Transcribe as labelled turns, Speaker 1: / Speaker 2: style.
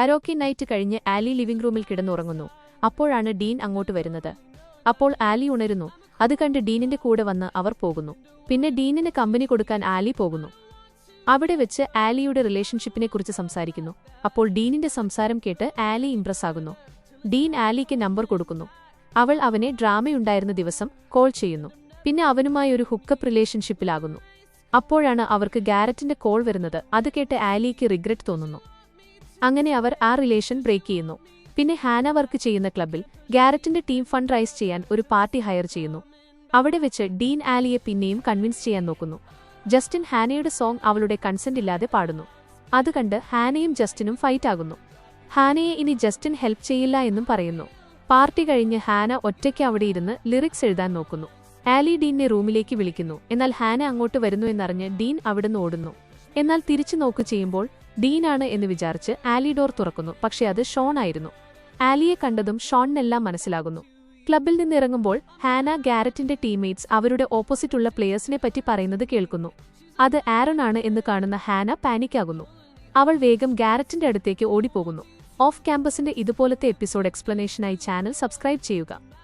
Speaker 1: Karaoke night കഴിഞ്ഞ് ആലി living റൂമിൽ കിടന്നുറങ്ങുന്നു. അപ്പോഴാണ് ഡീൻ അങ്ങോട്ട് വരുന്നത്. അപ്പോൾ ആലി ഉണരുന്നു. അത് കണ്ട് ഡീനിന്റെ കൂടെ വന്ന് അവർ പോകുന്നു. പിന്നെ ഡീനിന് കമ്പനി കൊടുക്കാൻ ആലി പോകുന്നു. അവിടെ വെച്ച് ആലിയുടെ റിലേഷൻഷിപ്പിനെക്കുറിച്ച് സംസാരിക്കുന്നു. അപ്പോൾ ഡീനിന്റെ സംസാരം കേട്ട് ആലി ഇംപ്രസ് ആകുന്നു. ഡീൻ ആലിക്ക് നമ്പർ കൊടുക്കുന്നു. അവൾ അവനെ ഡ്രാമയുണ്ടായിരുന്ന ദിവസം കോൾ ചെയ്യുന്നു. പിന്നെ അവനുമായി ഒരു ഹുക്കപ്പ് റിലേഷൻഷിപ്പിലാകുന്നു. അപ്പോഴാണ് അവർക്ക് ഗാരറ്റിന്റെ കോൾ വരുന്നത്. അത് കേട്ട് ആലിക്ക് റിഗ്രറ്റ് തോന്നുന്നു. അങ്ങനെ അവർ ആ റിലേഷൻ ബ്രേക്ക് ചെയ്യുന്നു. പിന്നെ ഹാന വർക്ക് ചെയ്യുന്ന ക്ലബ്ബിൽ ഗാരറ്റിന്റെ ടീം ഫണ്ട് റൈസ് ചെയ്യാൻ ഒരു പാർട്ടി ഹയർ ചെയ്യുന്നു. അവിടെ വെച്ച് ഡീൻ ആലിയെ പിന്നെയും കൺവിൻസ് ചെയ്യാൻ നോക്കുന്നു. ജസ്റ്റിൻ ഹാനയുടെ സോങ് അവളുടെ കൺസെന്റ് ഇല്ലാതെ പാടുന്നു. അത് കണ്ട് ഹാനയും ജസ്റ്റിനും ഫൈറ്റ് ആകുന്നു. ഹാനയെ ഇനി ജസ്റ്റിൻ ഹെൽപ്പ് ചെയ്യില്ല എന്നും പറയുന്നു. പാർട്ടി കഴിഞ്ഞ് ഹാന ഒറ്റയ്ക്ക് അവിടെ ഇരുന്ന് ലിറിക്സ് എഴുതാൻ നോക്കുന്നു. ആലി ഡീനെ റൂമിലേക്ക് വിളിക്കുന്നു. എന്നാൽ ഹാന അങ്ങോട്ട് വരുന്നു എന്നറിഞ്ഞ് ഡീൻ അവിടുന്ന് ഓടുന്നു. എന്നാൽ തിരിച്ചു നോക്കു ചെയ്യുമ്പോൾ ഡീനാണ് എന്ന് വിചാരിച്ച് ആലി ഡോർ തുറക്കുന്നു. പക്ഷെ അത് ഷോൺ ആയിരുന്നു. ആലിയെ കണ്ടതും ഷോണിനെല്ലാം മനസ്സിലാകുന്നു. ക്ലബ്ബിൽ നിന്നിറങ്ങുമ്പോൾ ഹാന ഗാരറ്റിന്റെ ടീംമേറ്റ്സ് അവരുടെ ഓപ്പോസിറ്റുള്ള പ്ലേയേഴ്സിനെ പറ്റി പറയുന്നത് കേൾക്കുന്നു. അത് ആരൺ ആണ് എന്ന് കാണുന്ന ഹാന പാനിക്കാകുന്നു. അവൾ വേഗം ഗാരറ്റിന്റെ അടുത്തേക്ക് ഓടിപ്പോകുന്നു. ഓഫ് ക്യാമ്പസിന്റെ ഇതുപോലത്തെ എപ്പിസോഡ് എക്സ്പ്ലനേഷനായി ചാനൽ സബ്സ്ക്രൈബ് ചെയ്യുക.